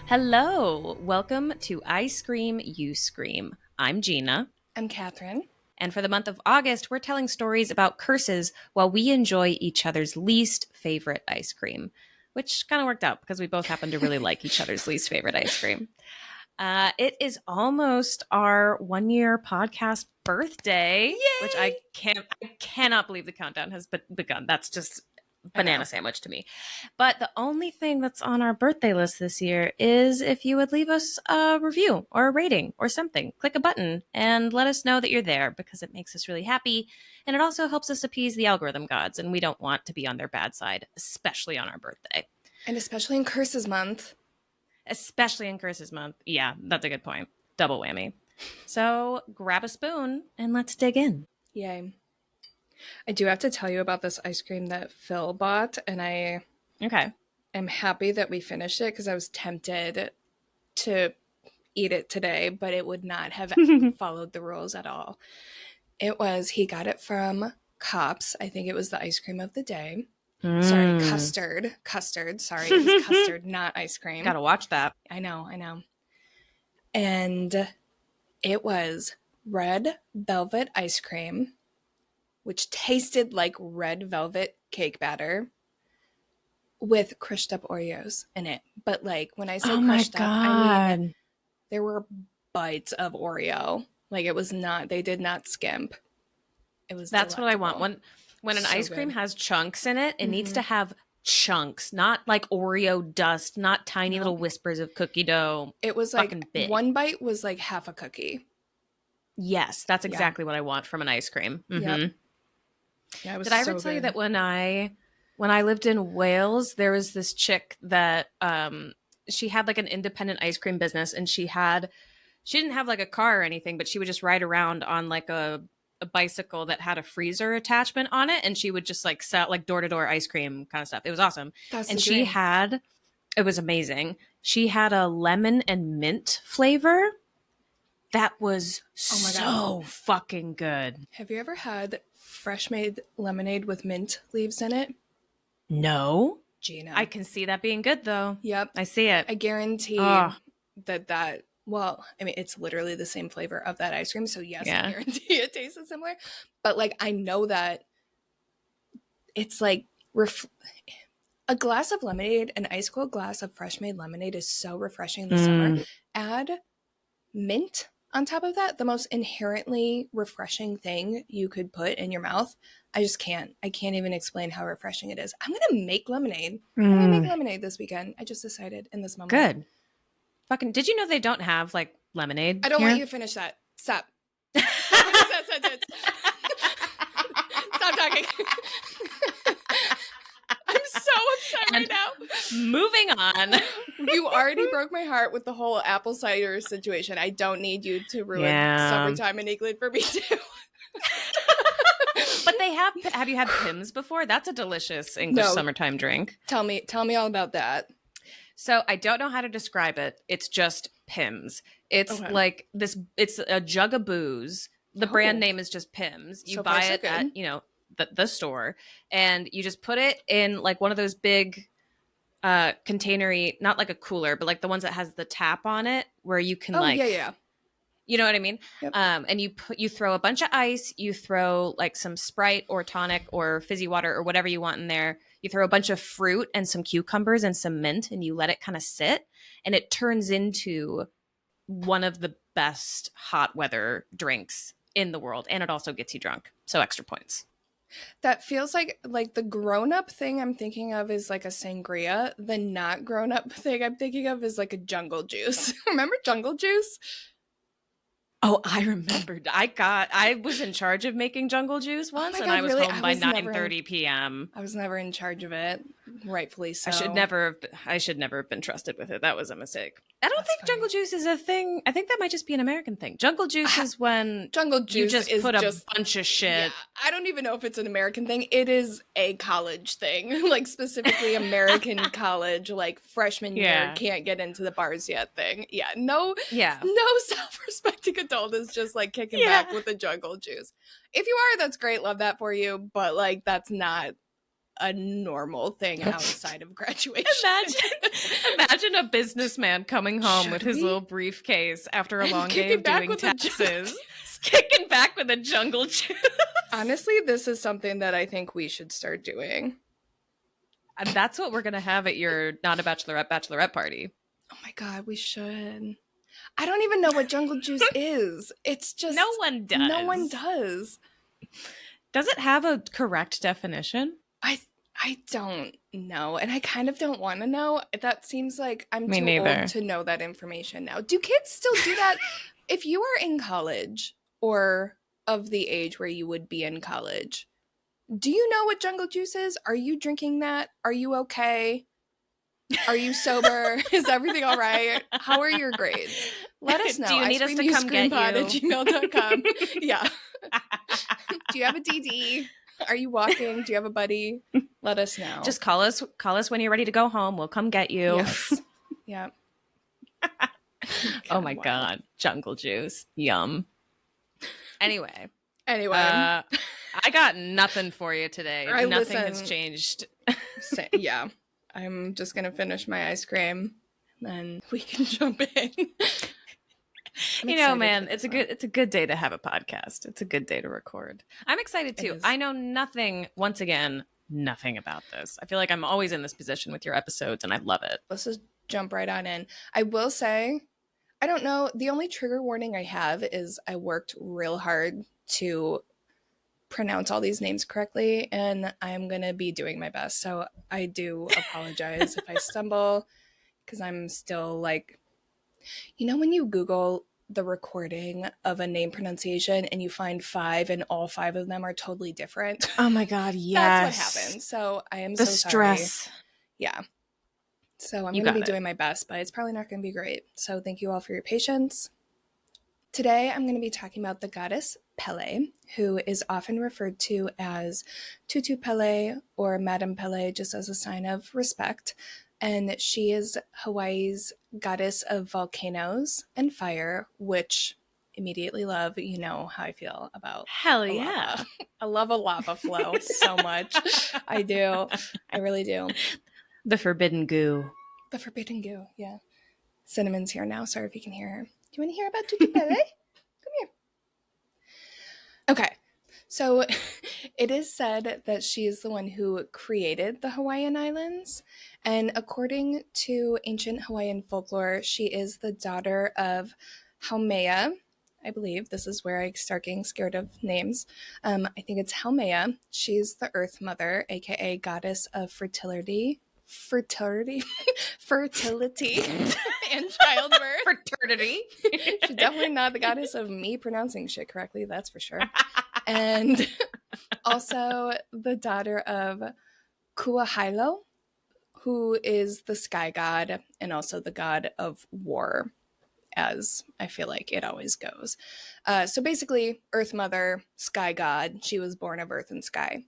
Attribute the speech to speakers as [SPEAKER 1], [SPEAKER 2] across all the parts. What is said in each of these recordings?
[SPEAKER 1] Hello, welcome to I Scream, You Scream. I'm Gina,
[SPEAKER 2] I'm Kathryn.
[SPEAKER 1] and for the month of August, we're telling stories about curses while we enjoy each other's least favorite ice cream, which kind of worked out because we both happen to really like each other's least favorite ice cream. It is almost our 1 year podcast birthday, which
[SPEAKER 2] Yay!
[SPEAKER 1] I cannot believe the countdown has begun. That's just
[SPEAKER 2] I know.
[SPEAKER 1] banana sandwich to me. But the only thing that's on our birthday list this year is if you would leave us a review or a rating or something. Click a button and let us know that you're there because it makes us really happy. And it also helps us appease the algorithm gods. And we don't want to be on their bad side, especially on our birthday.
[SPEAKER 2] And especially in Curses Month.
[SPEAKER 1] Especially in Curses Month. Yeah, that's a good point. Double whammy. So grab a spoon and let's dig in.
[SPEAKER 2] Yay. I do have to tell you about this ice cream that Phil bought, and I am happy that we finished it because I was tempted to eat it today, but it would not have followed the rules at all. He got it from Cops. I think it was the ice cream of the day. Sorry, custard. Sorry, it was custard, not ice cream.
[SPEAKER 1] Gotta watch that.
[SPEAKER 2] I know. And it was red velvet ice cream, which tasted like red velvet cake batter with crushed up Oreos in it. But like when I say crushed up, I mean there were bites of Oreo. Like it was not, they did not skimp. It was
[SPEAKER 1] That's
[SPEAKER 2] delectable.
[SPEAKER 1] what I want. When an ice cream has chunks in it, it needs to have chunks, not like Oreo dust, not tiny little whispers of cookie dough.
[SPEAKER 2] It was like big. One bite was like half a cookie.
[SPEAKER 1] Yes, that's exactly what I want from an ice cream.
[SPEAKER 2] Yep. Yeah, it was
[SPEAKER 1] Did I ever tell you that when I lived in Wales, there was this chick that she had like an independent ice cream business, and she didn't have like a car or anything, but she would just ride around on like a bicycle that had a freezer attachment on it, and she would just like sell like door-to-door ice cream kind of stuff. It was awesome. It was amazing. She had a lemon and mint flavor that was so fucking good.
[SPEAKER 2] Have you ever had fresh made lemonade with mint leaves in it?
[SPEAKER 1] No.
[SPEAKER 2] Gina.
[SPEAKER 1] I can see that being good though.
[SPEAKER 2] Yep.
[SPEAKER 1] I see it.
[SPEAKER 2] I guarantee that well, I mean, it's literally the same flavor of that ice cream. So yes, I guarantee it tastes similar. But like, I know that it's like a glass of lemonade, an ice cold glass of fresh made lemonade is so refreshing in the summer. Add mint on top of that, the most inherently refreshing thing you could put in your mouth. I can't even explain how refreshing it is. I'm going to make lemonade. I'm going to make lemonade this weekend. I just decided in this moment.
[SPEAKER 1] Good. Fucking, did you know they don't have like lemonade?
[SPEAKER 2] I don't want you to finish that. Stop. Finish that sentence. Stop talking. I'm so upset right now.
[SPEAKER 1] Moving on.
[SPEAKER 2] You already broke my heart with the whole apple cider situation. I don't need you to ruin summertime in England for me too.
[SPEAKER 1] But they have you had Pimm's before? That's a delicious English summertime drink.
[SPEAKER 2] Tell me all about that.
[SPEAKER 1] So I don't know how to describe it. It's just Pimm's. It's like this. It's a jug of booze. The brand name is just Pimm's. You buy it at the store, and you just put it in like one of those big containery, not like a cooler, but like the ones that has the tap on it, where you can you know what I mean?
[SPEAKER 2] Yep.
[SPEAKER 1] And you throw a bunch of ice, you throw like some Sprite or tonic or fizzy water or whatever you want in there. You throw a bunch of fruit and some cucumbers and some mint, and you let it kind of sit, and it turns into one of the best hot weather drinks in the world. And it also gets you drunk. So extra points.
[SPEAKER 2] That feels like the grown-up thing I'm thinking of is like a sangria. The not grown-up thing I'm thinking of is like a jungle juice. Remember jungle juice?
[SPEAKER 1] Oh, I remembered. I was in charge of making jungle juice once, and I was home by 9:30 p.m.
[SPEAKER 2] I was never in charge of it, rightfully so.
[SPEAKER 1] I should never have been trusted with it. That was a mistake. I don't think jungle juice is a thing. I think that might just be an American thing. Jungle juice is when you just put a bunch of shit. Yeah,
[SPEAKER 2] I don't even know if it's an American thing. It is a college thing, like specifically American college, like freshman year can't get into the bars yet thing. Yeah, no self-respecting adult is just like kicking back with the jungle juice. If you are, that's great. Love that for you. But like, that's not a normal thing outside of graduation.
[SPEAKER 1] Imagine a businessman coming home with his little briefcase after a long day of doing taxes, kicking back with a jungle juice.
[SPEAKER 2] Honestly, this is something that I think we should start doing.
[SPEAKER 1] And that's what we're going to have at your Not a Bachelorette party.
[SPEAKER 2] Oh my God, we should. I don't even know what jungle juice is. It's just...
[SPEAKER 1] No one does.
[SPEAKER 2] No one does.
[SPEAKER 1] Does it have a correct definition?
[SPEAKER 2] I don't know, and I kind of don't want to know. That seems like I'm too old to know that information now. Do kids still do that? If you are in college or of the age where you would be in college, do you know what jungle juice is? Are you drinking that? Are you okay? Are you sober? Is everything all right? How are your grades? Let us know.
[SPEAKER 1] Do you need us to come get you?
[SPEAKER 2] At gmail.com. Yeah. Do you have a DD? Are you walking? Do you have a buddy? Let us know.
[SPEAKER 1] Just call us when you're ready to go home. We'll come get you.
[SPEAKER 2] Yes. Yeah.
[SPEAKER 1] Oh my God. Jungle juice. Yum. Anyway.
[SPEAKER 2] I
[SPEAKER 1] got nothing for you today. Nothing has changed.
[SPEAKER 2] Yeah. I'm just going to finish my ice cream and then we can jump in.
[SPEAKER 1] You know, man, it's a good day to have a podcast. It's a good day to record. I'm excited too. I know nothing about this. I feel like I'm always in this position with your episodes and I love it.
[SPEAKER 2] Let's just jump right on in. I will say, I don't know. The only trigger warning I have is I worked real hard to pronounce all these names correctly and I'm going to be doing my best. So I do apologize if I stumble because I'm still like, you know, when you Google the recording of a name pronunciation and you find 5 and all 5 of them are totally different.
[SPEAKER 1] Oh my God, yes.
[SPEAKER 2] That's what happened. So I am
[SPEAKER 1] the
[SPEAKER 2] so
[SPEAKER 1] stress.
[SPEAKER 2] Sorry. Yeah. So I'm going to be doing my best, but it's probably not going to be great. So thank you all for your patience. Today I'm going to be talking about the goddess Pele, who is often referred to as Tutu Pele or Madame Pele, just as a sign of respect. And she is Hawaii's goddess of volcanoes and fire, which immediately love. You know how I feel about
[SPEAKER 1] hell yeah.
[SPEAKER 2] I love a lava flow so much. I do. I really do.
[SPEAKER 1] The forbidden goo.
[SPEAKER 2] The forbidden goo, yeah. Cinnamon's here now. Sorry if you can hear her. Do you want to hear about Tutu Pele? Come here. Okay. So it is said that she is the one who created the Hawaiian Islands. And according to ancient Hawaiian folklore, she is the daughter of Haumea. I believe this is where I start getting scared of names. I think it's Haumea. She's the Earth Mother, aka goddess of fertility, and childbirth.
[SPEAKER 1] Fraternity.
[SPEAKER 2] She's definitely not the goddess of me pronouncing shit correctly, that's for sure. And also the daughter of Kuahailo, who is the sky god and also the god of war, as I feel like it always goes. So basically, Earth Mother, sky god, she was born of earth and sky.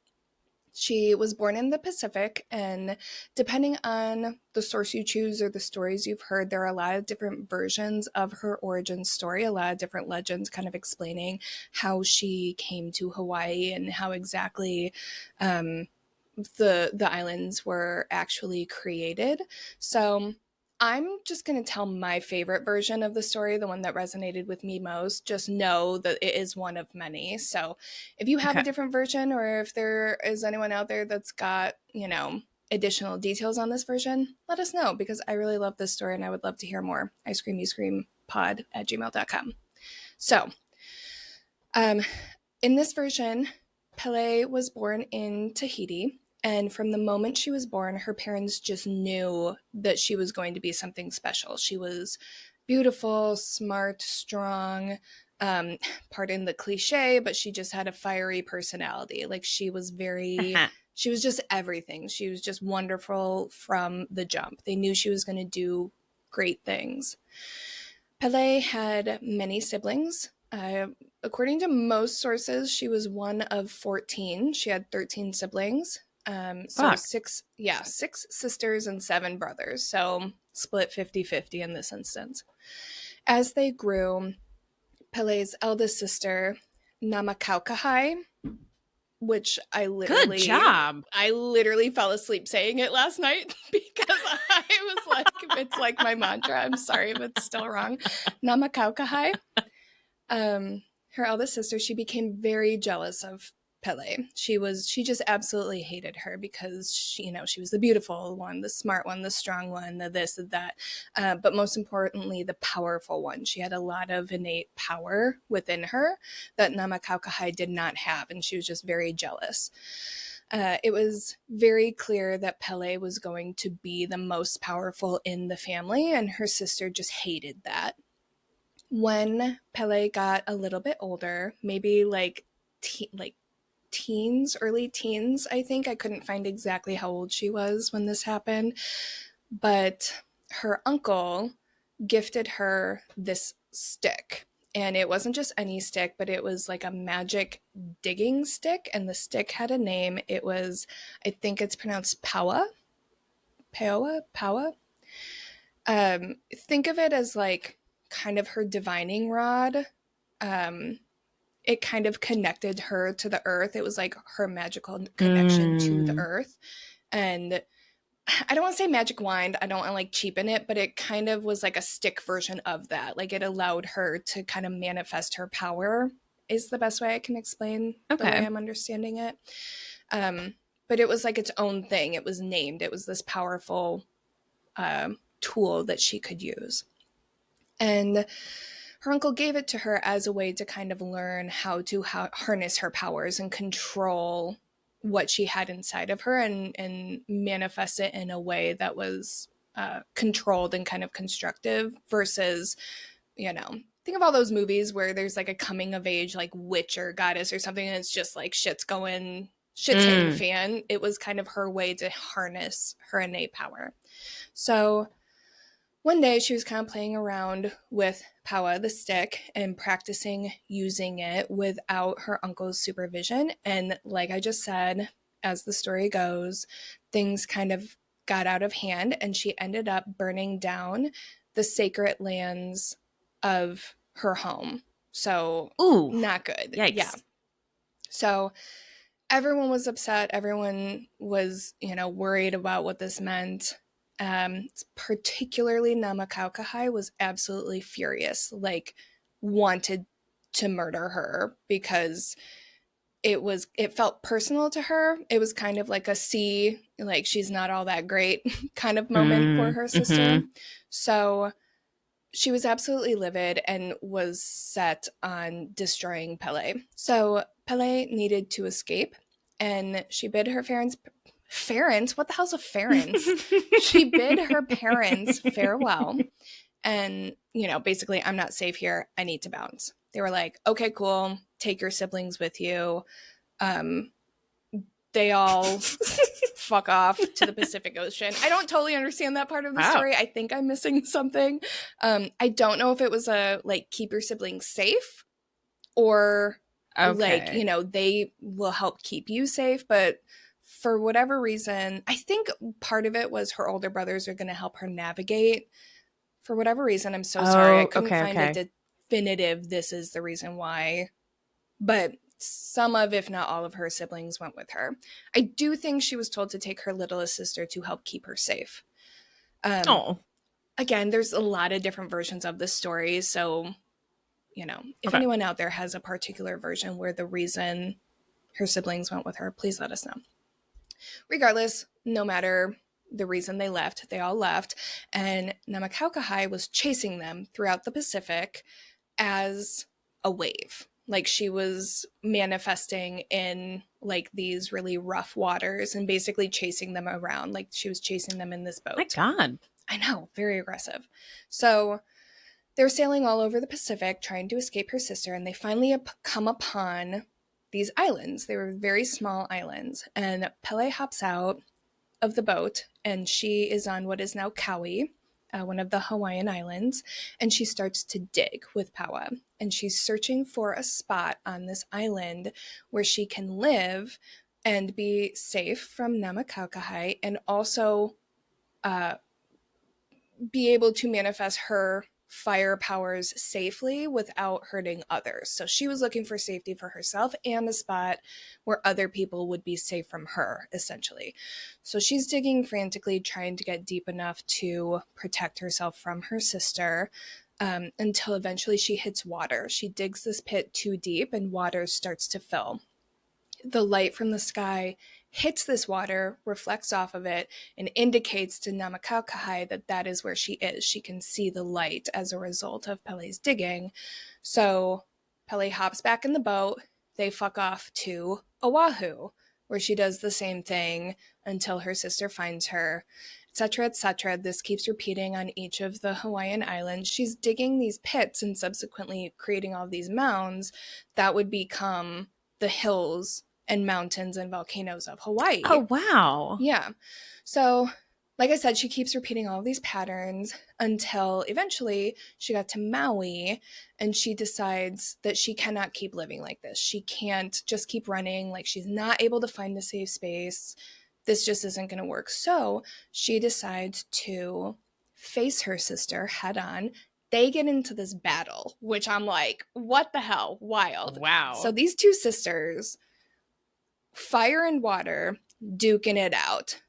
[SPEAKER 2] She was born in the Pacific, and depending on the source you choose or the stories you've heard, there are a lot of different versions of her origin story, a lot of different legends kind of explaining how she came to Hawaii and how exactly the islands were actually created. So I'm just going to tell my favorite version of the story, the one that resonated with me most. Just know that it is one of many. So if you have a different version, or if there is anyone out there that's got, you know, additional details on this version, let us know, because I really love this story and I would love to hear more. icecreamyscreampod@gmail.com. So in this version, Pele was born in Tahiti. And from the moment she was born, her parents just knew that she was going to be something special. She was beautiful, smart, strong, pardon the cliche, but she just had a fiery personality. Like, she was she was just everything. She was just wonderful from the jump. They knew she was going to do great things. Pele had many siblings. According to most sources, she was one of 14. She had 13 siblings. So six sisters and 7 brothers. So split 50-50 in this instance. As they grew, Pele's eldest sister, Namakaukahai, which
[SPEAKER 1] Good job.
[SPEAKER 2] I literally fell asleep saying it last night because I was like, it's like my mantra. I'm sorry if it's still wrong. Namakaukahai. Her eldest sister, she became very jealous of Pele. She just absolutely hated her because she was the beautiful one, the smart one, the strong one, the this, the that, but most importantly, the powerful one. She had a lot of innate power within her that Namakaukahai did not have, and she was just very jealous. It was very clear that Pele was going to be the most powerful in the family, and her sister just hated that. When Pele got a little bit older, maybe like teens, early teens, I think. I couldn't find exactly how old she was when this happened, but her uncle gifted her this stick. And it wasn't just any stick, but it was like a magic digging stick, and the stick had a name. It was, I think it's pronounced Paua. Paua. Think of it as like kind of her divining rod. It kind of connected her to the earth. It was like her magical connection to the earth. And I don't want to say magic wand. I don't want to like cheapen it, but it kind of was like a stick version of that. Like it allowed her to kind of manifest her power, is the best way I can explain the way I'm understanding it. But it was like its own thing. It was named. It was this powerful tool that she could use. And her uncle gave it to her as a way to kind of learn how to harness her powers and control what she had inside of her, and manifest it in a way that was controlled and kind of constructive versus, think of all those movies where there's like a coming of age, like witch or goddess or something, and it's just like shit's hitting the fan. It was kind of her way to harness her innate power. So one day she was kind of playing around with Paua, the stick, and practicing using it without her uncle's supervision. And like I just said, as the story goes, things kind of got out of hand, and she ended up burning down the sacred lands of her home. So, not good.
[SPEAKER 1] Yikes.
[SPEAKER 2] Yeah. So everyone was upset. Everyone was, worried about what this meant. Particularly Namakaukahai was absolutely furious, like wanted to murder her because it felt personal to her. It was kind of like like she's not all that great kind of moment for her sister. So she was absolutely livid and was set on destroying Pele. So Pele needed to escape, and she bid her parents, what the hell's a parents? She bid her parents farewell, and basically, I'm not safe here. I need to bounce. They were like, okay, cool. Take your siblings with you. They all fuck off to the Pacific Ocean. I don't totally understand that part of the story. I think I'm missing something. I don't know if it was a like keep your siblings safe, or like they will help keep you safe, but for whatever reason, I think part of it was her older brothers are going to help her navigate. For whatever reason, I'm so sorry, I couldn't find a definitive this is the reason why, but some of, if not all of her siblings went with her. I do think she was told to take her littlest sister to help keep her safe. Again, there's a lot of different versions of this story, so if anyone out there has a particular version where the reason her siblings went with her, please let us know. Regardless, no matter the reason they left, they all left, and Namakaukahai was chasing them throughout the Pacific as a wave. Like she was manifesting in like these really rough waters and basically chasing them around. Like she was chasing them in this boat.
[SPEAKER 1] My God.
[SPEAKER 2] I know, very aggressive. So they were sailing all over the Pacific trying to escape her sister, and they finally come upon these islands. They were very small islands, and Pele hops out of the boat, and she is on what is now Kauai, one of the Hawaiian islands, and she starts to dig with Paua, and she's searching for a spot on this island where she can live and be safe from Namakaukahai, and also be able to manifest her fire powers safely without hurting others. So she was looking for safety for herself and a spot where other people would be safe from her, essentially. So she's digging frantically, trying to get deep enough to protect herself from her sister, until eventually she hits water. She digs this pit too deep and water starts to fill. The light from the sky hits this water, reflects off of it, and indicates to Namakaukahai that that is where she is. She can see the light as a result of Pele's digging. So Pele hops back in the boat. They fuck off to Oahu, where she does the same thing until her sister finds her, etc., etc. This keeps repeating on each of the Hawaiian islands. She's digging these pits and subsequently creating all these mounds that would become the hills and mountains and volcanoes of Hawaii.
[SPEAKER 1] Oh, wow.
[SPEAKER 2] Yeah. So, like I said, she keeps repeating all of these patterns until eventually she got to Maui and she decides that she cannot keep living like this. She can't just keep running. Like, she's not able to find a safe space. This just isn't going to work. So she decides to face her sister head on. They get into this battle, which I'm like, what the hell? Wild.
[SPEAKER 1] Wow.
[SPEAKER 2] So these two sisters, fire and water, duking it out.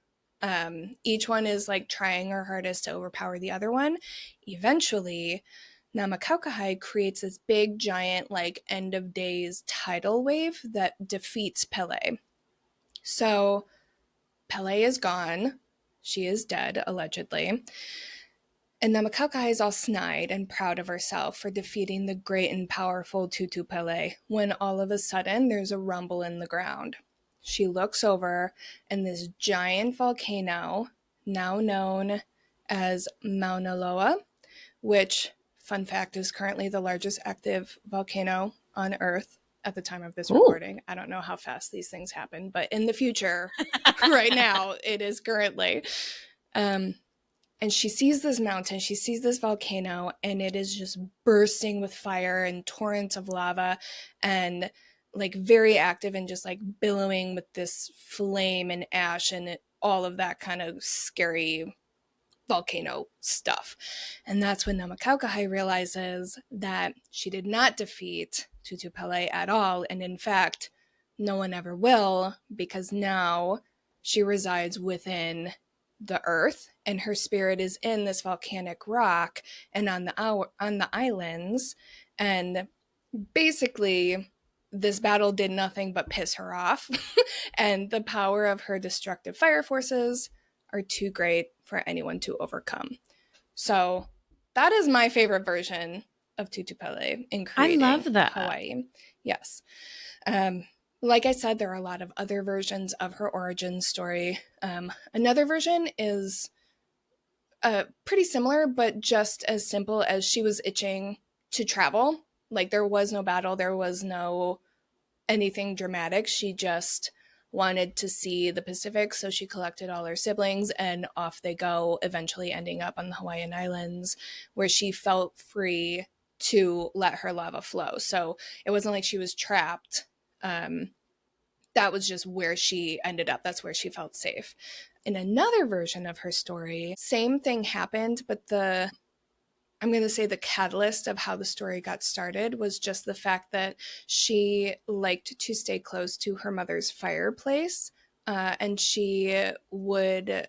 [SPEAKER 2] Each one is like trying her hardest to overpower the other one. Eventually, Namakaukahai creates this big, giant, like end of days tidal wave that defeats Pele. So Pele is gone. She is dead, allegedly. And Namakaukahai is all snide and proud of herself for defeating the great and powerful Tutu Pele, when all of a sudden there's a rumble in the ground. She looks over, and this giant volcano, now known as Mauna Loa, which, fun fact, is currently the largest active volcano on Earth at the time of this recording. I don't know how fast these things happen, but in the future, right now, it is currently. And she sees this mountain, she sees this volcano, and it is just bursting with fire and torrents of lava and like very active and just like billowing with this flame and ash and all of that kind of scary volcano stuff. And that's when Namakaukahai realizes that she did not defeat Tutu Pele at all. And in fact, no one ever will, because now she resides within the earth and her spirit is in this volcanic rock and on the islands. And basically this battle did nothing but piss her off. And the power of her destructive fire forces are too great for anyone to overcome. So that is my favorite version of Tutu Pele in creating
[SPEAKER 1] I love that.
[SPEAKER 2] Hawaii. Yes. Like I said, there are a lot of other versions of her origin story. Another version is pretty similar, but just as simple as she was itching to travel. Like, there was no battle, there was no anything dramatic. She just wanted to see the Pacific, so she collected all her siblings and off they go, eventually ending up on the Hawaiian Islands, where she felt free to let her lava flow. So it wasn't like she was trapped. That was just where she ended up. That's where she felt safe. In another version of her story, same thing happened, but I'm going to say the catalyst of how the story got started was just the fact that she liked to stay close to her mother's fireplace, and she would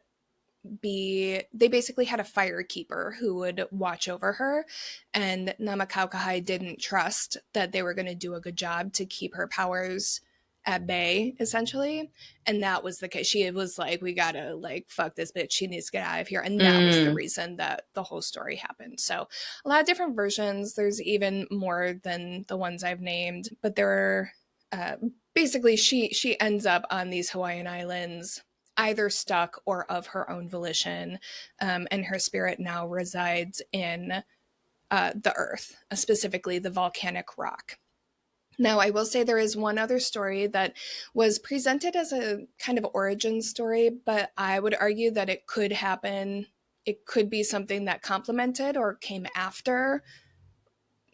[SPEAKER 2] they basically had a firekeeper who would watch over her, and Namakaukahai didn't trust that they were going to do a good job to keep her powers at bay, essentially. And that was the case. She was like, we gotta like fuck this bitch, she needs to get out of here. And that was the reason that the whole story happened. So a lot of different versions. There's even more than the ones I've named, but there are basically she ends up on these Hawaiian islands either stuck or of her own volition, and her spirit now resides in the earth, specifically the volcanic rock. Now, I will say there is one other story that was presented as a kind of origin story, but I would argue that it could happen. It could be something that complemented or came after,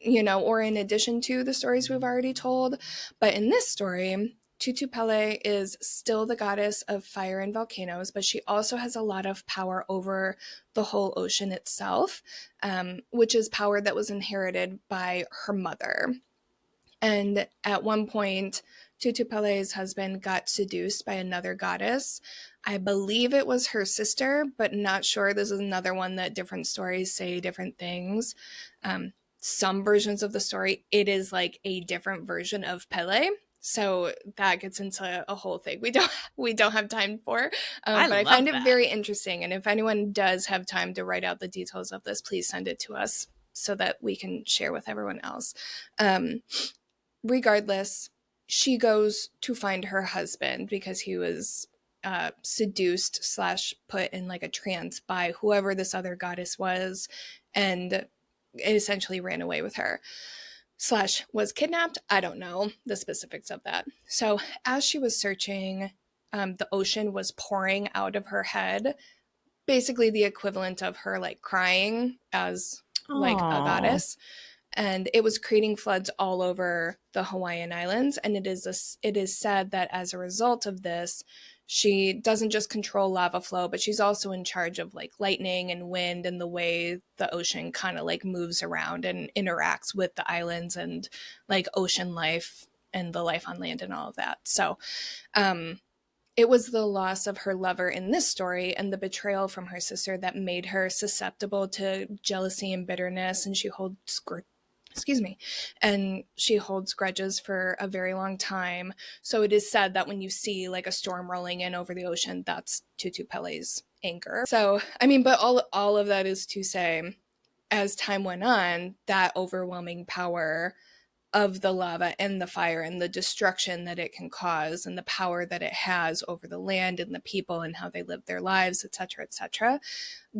[SPEAKER 2] or in addition to the stories we've already told. But in this story, Tutu Pele is still the goddess of fire and volcanoes, but she also has a lot of power over the whole ocean itself, which is power that was inherited by her mother. And at one point, Tutu Pele's husband got seduced by another goddess. I believe it was her sister, but not sure. This is another one that different stories say different things. Some versions of the story, it is like a different version of Pele. So that gets into a whole thing we don't have time for.
[SPEAKER 1] I
[SPEAKER 2] But I find
[SPEAKER 1] love
[SPEAKER 2] it
[SPEAKER 1] that.
[SPEAKER 2] very interesting. And if anyone does have time to write out the details of this, please send it to us so that we can share with everyone else. Regardless, she goes to find her husband because he was seduced slash put in like a trance by whoever this other goddess was, and essentially ran away with her slash was kidnapped. I don't know the specifics of that. So as she was searching, the ocean was pouring out of her head, basically the equivalent of her like crying as like a
[SPEAKER 1] Oh,
[SPEAKER 2] goddess, and it was creating floods all over the Hawaiian Islands. And it is said that as a result of this, she doesn't just control lava flow, but she's also in charge of like lightning and wind and the way the ocean kind of like moves around and interacts with the islands and like ocean life and the life on land and all of that. So it was the loss of her lover in this story and the betrayal from her sister that made her susceptible to jealousy and bitterness, and she holds excuse me, and she holds grudges for a very long time. So it is said that when you see like a storm rolling in over the ocean, that's Tutu Pele's anger. So I mean, but all of that is to say, as time went on, that overwhelming power of the lava and the fire and the destruction that it can cause and the power that it has over the land and the people and how they live their lives, etc.,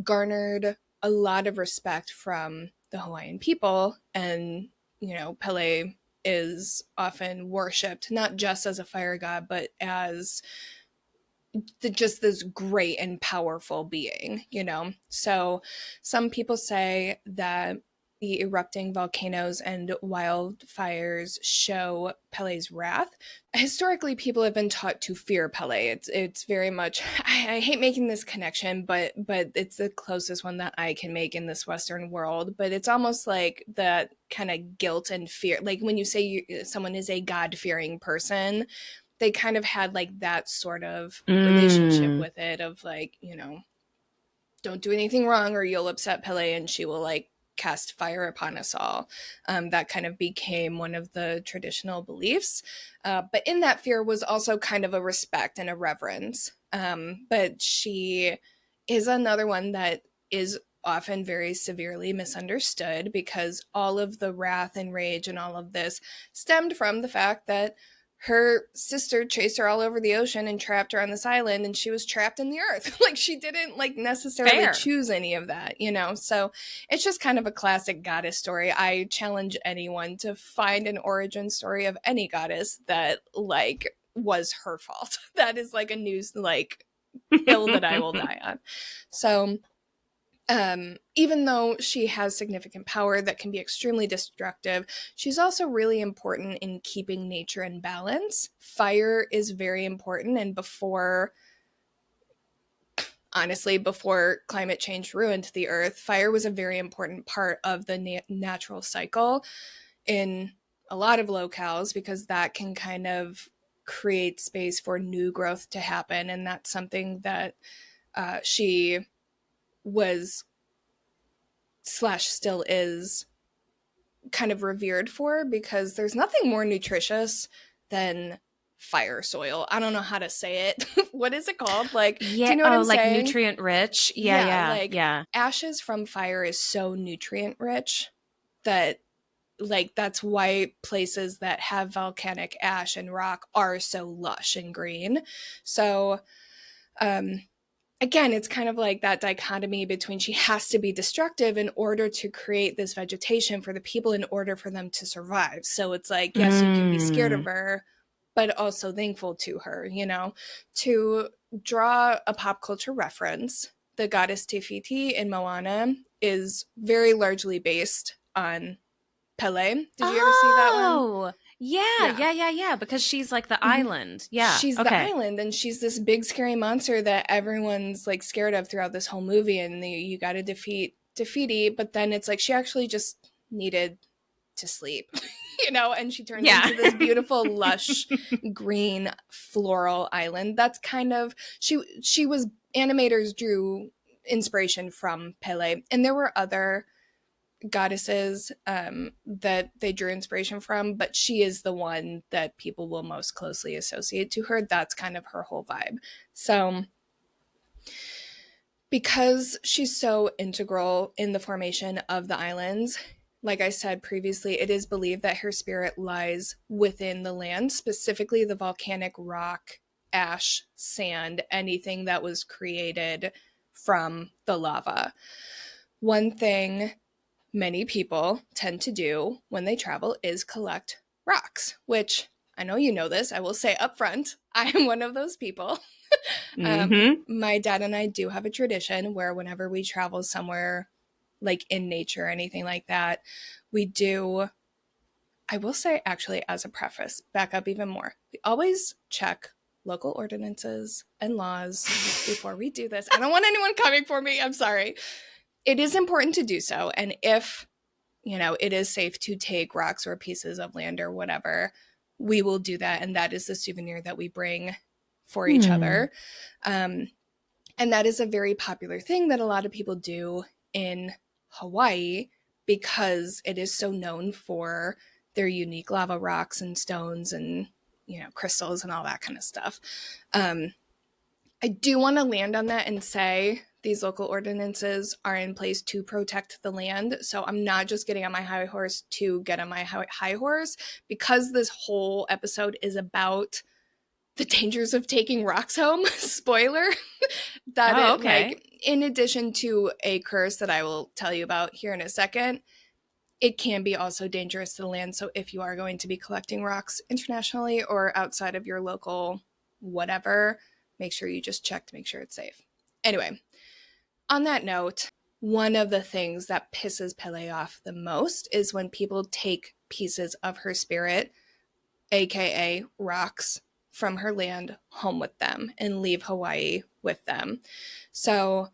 [SPEAKER 2] garnered a lot of respect from the Hawaiian people. And, you know, Pele is often worshipped not just as a fire god, but as just this great and powerful being, you know? So some people say that the erupting volcanoes and wildfires show Pele's wrath. Historically, people have been taught to fear Pele. It's very much I hate making this connection, but it's the closest one that I can make in this Western world. But it's almost like that kind of guilt and fear. Like when you say someone is a God fearing person, they kind of had like that sort of relationship
[SPEAKER 1] mm.
[SPEAKER 2] with it of like, you know, don't do anything wrong or you'll upset Pele and she will like cast fire upon us all. That kind of became one of the traditional beliefs. But in that fear was also kind of a respect and a reverence. But she is another one that is often very severely misunderstood because all of the wrath and rage and all of this stemmed from the fact that her sister chased her all over the ocean and trapped her on this island, and she was trapped in the earth. Like she didn't like necessarily
[SPEAKER 1] Fair.
[SPEAKER 2] choose any of that, you know? So it's just kind of a classic goddess story. I challenge anyone to find an origin story of any goddess that like was her fault. That is like a news like hill that I will die on. So even though she has significant power that can be extremely destructive, she's also really important in keeping nature in balance. Fire is very important, and before climate change ruined the earth, fire was a very important part of the natural cycle in a lot of locales because that can kind of create space for new growth to happen, and that's something that she was slash still is kind of revered for because there's nothing more nutritious than fire soil. I don't know how to say it. What is it called? Like, do
[SPEAKER 1] Yeah.
[SPEAKER 2] you know what
[SPEAKER 1] Oh,
[SPEAKER 2] I'm
[SPEAKER 1] like
[SPEAKER 2] saying?
[SPEAKER 1] nutrient rich. Yeah,
[SPEAKER 2] Yeah,
[SPEAKER 1] yeah,
[SPEAKER 2] like
[SPEAKER 1] yeah.
[SPEAKER 2] ashes from fire is so nutrient rich that like that's why places that have volcanic ash and rock are so lush and green. So um again, it's kind of like that dichotomy between she has to be destructive in order to create this vegetation for the people in order for them to survive. So it's like, yes, you can be scared of
[SPEAKER 1] Mm.
[SPEAKER 2] her, but also thankful to her, you know? To draw a pop culture reference, the goddess Tefiti in Moana is very largely based on Pele. Did you ever see that one?
[SPEAKER 1] Oh,
[SPEAKER 2] Yeah.
[SPEAKER 1] Yeah. Because she's like the
[SPEAKER 2] Mm-hmm.
[SPEAKER 1] island. Yeah.
[SPEAKER 2] She's the
[SPEAKER 1] Okay.
[SPEAKER 2] island, and she's this big scary monster that everyone's like scared of throughout this whole movie, and you got to defeaty. But then it's like she actually just needed to sleep, and she turns
[SPEAKER 1] Yeah.
[SPEAKER 2] into this beautiful, lush, green, floral island. That's kind of she was animators drew inspiration from Pele, and there were other goddesses that they drew inspiration from, but she is the one that people will most closely associate to her. That's kind of her whole vibe. So because she's so integral in the formation of the islands, like I said previously, it is believed that her spirit lies within the land, specifically the volcanic rock, ash, sand, anything that was created from the lava. One thing many people tend to do when they travel is collect rocks, which I know you know this. I will say up front, I am one of those people. My dad and I do have a tradition where whenever we travel somewhere like in nature or anything like that, we do, I will say actually as a preface, back up even more. We always check local ordinances and laws before we do this. I don't want anyone coming for me. I'm sorry. It is important to do so. And if it is safe to take rocks or pieces of land or whatever, we will do that. And that is the souvenir that we bring for each other. And that is a very popular thing that a lot of people do in Hawaii because it is so known for their unique lava rocks and stones and, crystals and all that kind of stuff. I do want to land on that and say these local ordinances are in place to protect the land. So I'm not just getting on my high horse to get on my high horse, because this whole episode is about the dangers of taking rocks home. Spoiler. That
[SPEAKER 1] Oh,
[SPEAKER 2] it,
[SPEAKER 1] okay.
[SPEAKER 2] like, in addition to a curse that I will tell you about here in a second, it can be also dangerous to the land. So if you are going to be collecting rocks internationally or outside of your local whatever, make sure you just check to make sure it's safe. Anyway, on that note, one of the things that pisses Pele off the most is when people take pieces of her spirit, aka rocks, from her land home with them and leave Hawaii with them. So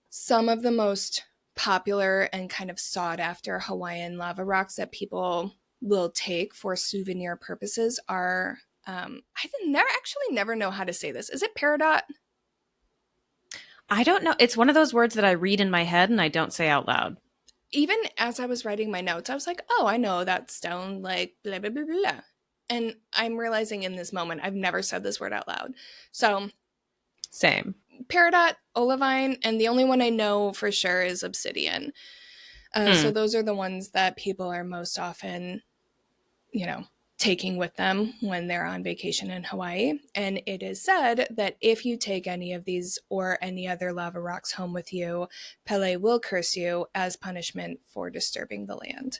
[SPEAKER 2] some of the most popular and kind of sought after Hawaiian lava rocks that people will take for souvenir purposes are never know how to say this. Is it peridot?
[SPEAKER 1] I don't know. It's one of those words that I read in my head and I don't say out loud.
[SPEAKER 2] Even as I was writing my notes, I was like, oh, I know that stone, like blah, blah, blah, blah. And I'm realizing in this moment, I've never said this word out loud. So
[SPEAKER 1] Same.
[SPEAKER 2] peridot, olivine, and the only one I know for sure is obsidian. So those are the ones that people are most often, taking with them when they're on vacation in Hawaii. And it is said that if you take any of these or any other lava rocks home with you, Pele will curse you as punishment for disturbing the land.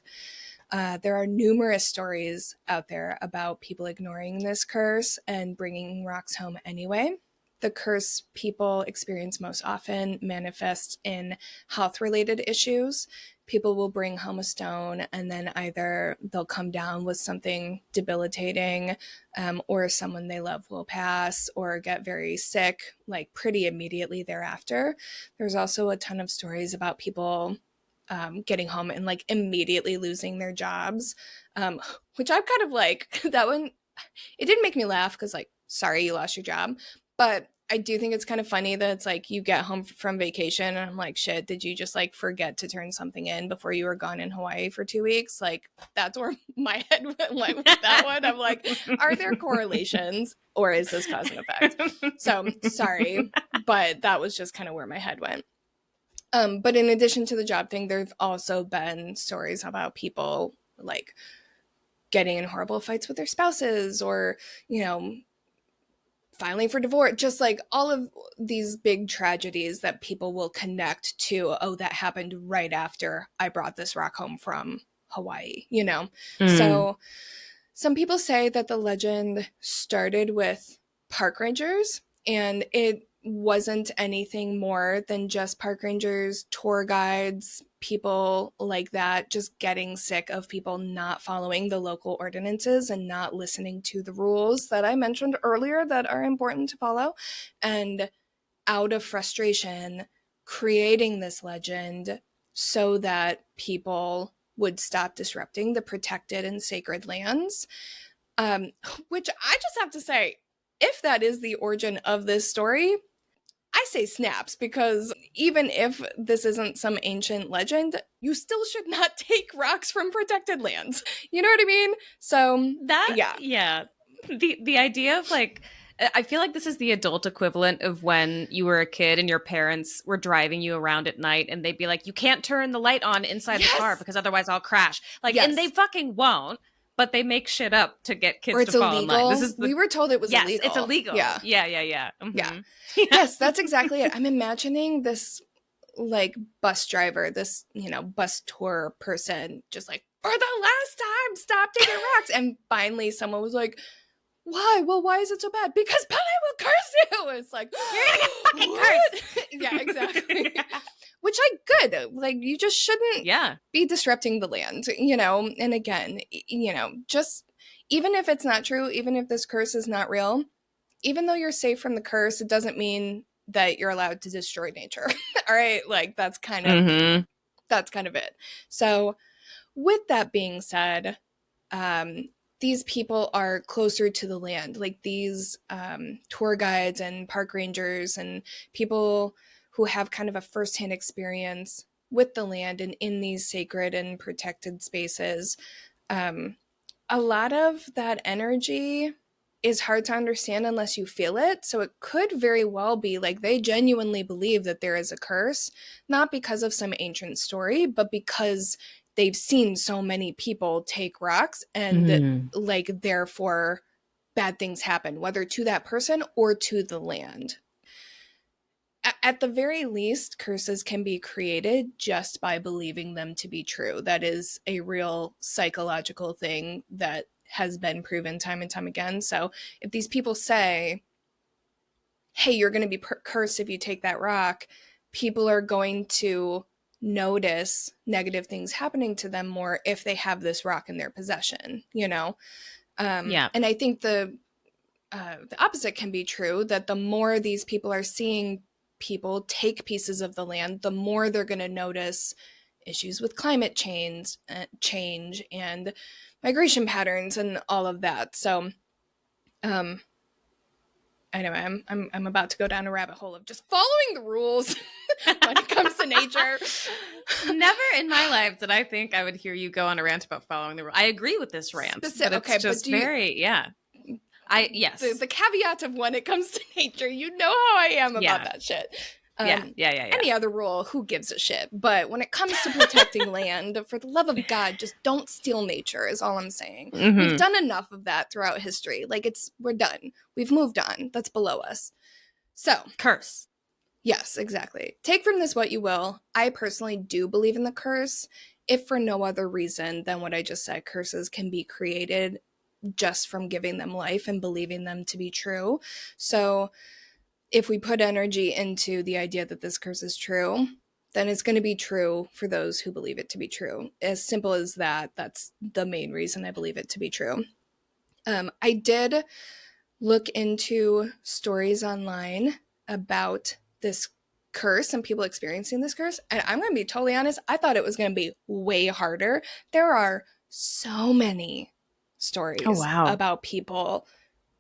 [SPEAKER 2] There are numerous stories out there about people ignoring this curse and bringing rocks home anyway. The curse people experience most often manifests in health-related issues. People will bring home a stone and then either they'll come down with something debilitating, or someone they love will pass or get very sick, like pretty immediately thereafter. There's also a ton of stories about people getting home and like immediately losing their jobs, which I'm kind of like, that one, it didn't make me laugh because, like, sorry you lost your job, but I do think it's kind of funny that it's like you get home from vacation and I'm like, shit, did you just like forget to turn something in before you were gone in Hawaii for 2 weeks? Like, that's where my head went, like, with that one. I'm like, are there correlations or is this cause and effect? So sorry, but that was just kind of where my head went. But in addition to the job thing, there've also been stories about people like getting in horrible fights with their spouses or, filing for divorce, just like all of these big tragedies that people will connect to, oh, that happened right after I brought this rock home from Hawaii, So some people say that the legend started with park rangers and it wasn't anything more than just park rangers, tour guides, people like that, just getting sick of people not following the local ordinances and not listening to the rules that I mentioned earlier that are important to follow. And out of frustration, creating this legend so that people would stop disrupting the protected and sacred lands. Which I just have to say, if that is the origin of this story, I say snaps, because even if this isn't some ancient legend, you still should not take rocks from protected lands. You know what I mean? So
[SPEAKER 1] that, yeah. The idea of like, I feel like this is the adult equivalent of when you were a kid and your parents were driving you around at night and they'd be like, you can't turn the light on inside the car because otherwise I'll crash. Like, and they fucking won't, but they make shit up to get kids to fall in line. This is
[SPEAKER 2] we were told it was illegal.
[SPEAKER 1] Yes, it's illegal. Yeah. Mm-hmm.
[SPEAKER 2] Yeah. Yes, that's exactly it. I'm imagining this like bus driver, this, bus tour person, just like, for the last time, stop taking rocks. And finally someone was like, why? Well, why is it so bad? Because Pele will curse you. It's like,
[SPEAKER 1] you're gonna get fucking cursed.
[SPEAKER 2] Yeah, exactly. Which good. Like, you just shouldn't be disrupting the land, And again, just even if it's not true, even if this curse is not real, even though you're safe from the curse, it doesn't mean that you're allowed to destroy nature. All right? Like, that's kind of it. So with that being said, these people are closer to the land. Like, these tour guides and park rangers and people who have kind of a firsthand experience with the land and in these sacred and protected spaces. A lot of that energy is hard to understand unless you feel it. So it could very well be like they genuinely believe that there is a curse, not because of some ancient story, but because they've seen so many people take rocks and like, therefore bad things happen, whether to that person or to the land. At the very least, curses can be created just by believing them to be true. That is a real psychological thing that has been proven time and time again. So if these people say, hey, you're going to be cursed if you take that rock, people are going to notice negative things happening to them more if they have this rock in their possession, And I think the opposite can be true, that the more these people are seeing people take pieces of the land, the more they're going to notice issues with climate change and migration patterns and all of that. So anyway, I'm about to go down a rabbit hole of just following the rules when it comes to nature.
[SPEAKER 1] Never in my life did I think I would hear you go on a rant about following the rules. I agree with this rant, but it's just yes.
[SPEAKER 2] The caveat of when it comes to nature, you know how I am about that shit. Any other rule, who gives a shit? But when it comes to protecting land, for the love of God, just don't steal nature is all I'm saying. We've done enough of that throughout history. Like, we're done. We've moved on. That's below us. So,
[SPEAKER 1] curse.
[SPEAKER 2] Yes, exactly. Take from this what you will. I personally do believe in the curse, if for no other reason than what I just said. Curses can be created just from giving them life and believing them to be true. So if we put energy into the idea that this curse is true, then it's going to be true for those who believe it to be true. As simple as that. That's the main reason I believe it to be true. I did look into stories online about this curse and people experiencing this curse, and I'm going to be totally honest, I thought it was going to be way harder. There are so many stories about people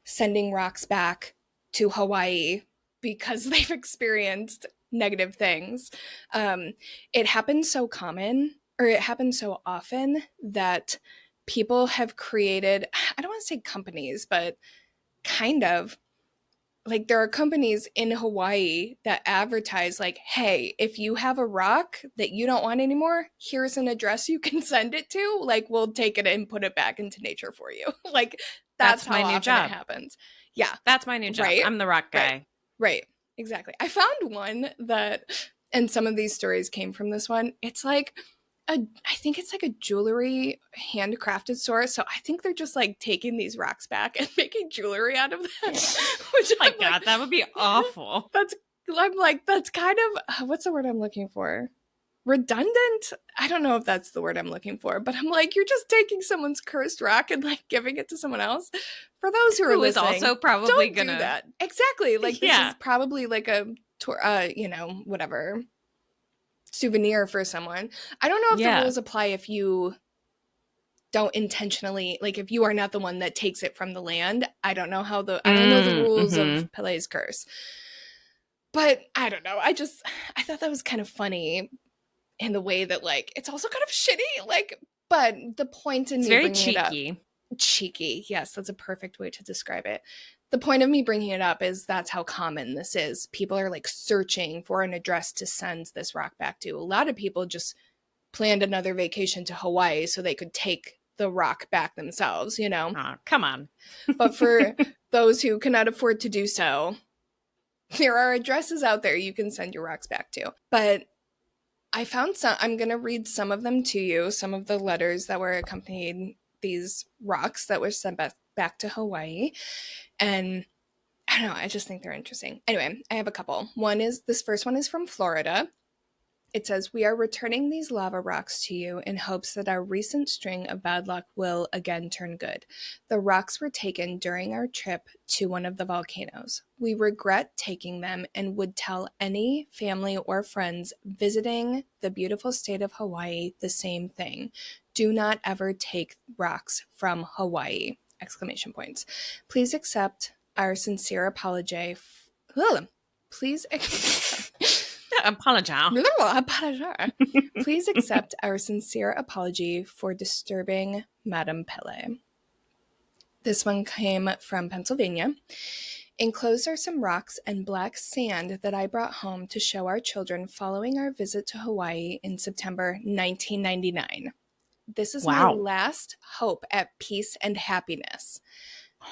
[SPEAKER 2] sending rocks back to Hawaii because they've experienced negative things. It happens so often that people have created, I don't want to say companies, but kind of, like, there are companies in Hawaii that advertise like, hey, if you have a rock that you don't want anymore, here's an address you can send it to. Like, we'll take it and put it back into nature for you. Like, that's how my new job. It happens. Yeah.
[SPEAKER 1] That's my new job. Right? I'm the rock guy.
[SPEAKER 2] Right. Exactly. I found one that, and some of these stories came from this one. It's like I think it's like a jewelry handcrafted store. So I think they're just like taking these rocks back and making jewelry out of them. Which
[SPEAKER 1] my God, like, that would be awful.
[SPEAKER 2] I'm like, that's kind of, what's the word I'm looking for? Redundant? I don't know if that's the word I'm looking for, but I'm like, you're just taking someone's cursed rock and like giving it to someone else. For those who are listening,
[SPEAKER 1] also probably
[SPEAKER 2] don't do that. Exactly. Like this is probably like a whatever souvenir for someone. I don't know if the rules apply if you don't intentionally, like if you are not the one that takes it from the land. I don't know I don't know the rules of Pele's curse. But I don't know. I thought that was kind of funny in the way that like it's also kind of shitty, like, but the point in me bringing
[SPEAKER 1] cheeky.
[SPEAKER 2] it up, cheeky, yes, that's a perfect way to describe it. The point of me bringing it up is that's how common this is. People are like searching for an address to send this rock back to. A lot of people just planned another vacation to Hawaii so they could take the rock back themselves, you know?
[SPEAKER 1] Oh, come on.
[SPEAKER 2] But for those who cannot afford to do so, there are addresses out there you can send your rocks back to. But I found I'm going to read some of them to you, some of the letters that were accompanying these rocks that were sent back to Hawaii. And I don't know, I just think they're interesting. Anyway, I have a couple. This first one is from Florida. It says, we are returning these lava rocks to you in hopes that our recent string of bad luck will again turn good. The rocks were taken during our trip to one of the volcanoes. We regret taking them and would tell any family or friends visiting the beautiful state of Hawaii the same thing. Do not ever take rocks from Hawaii! ! Please accept our sincere apology. Please Please accept our sincere apology for disturbing Madame Pele. This one came from Pennsylvania. Enclosed are some rocks and black sand that I brought home to show our children following our visit to Hawaii in September 1999. This is my last hope at peace and happiness.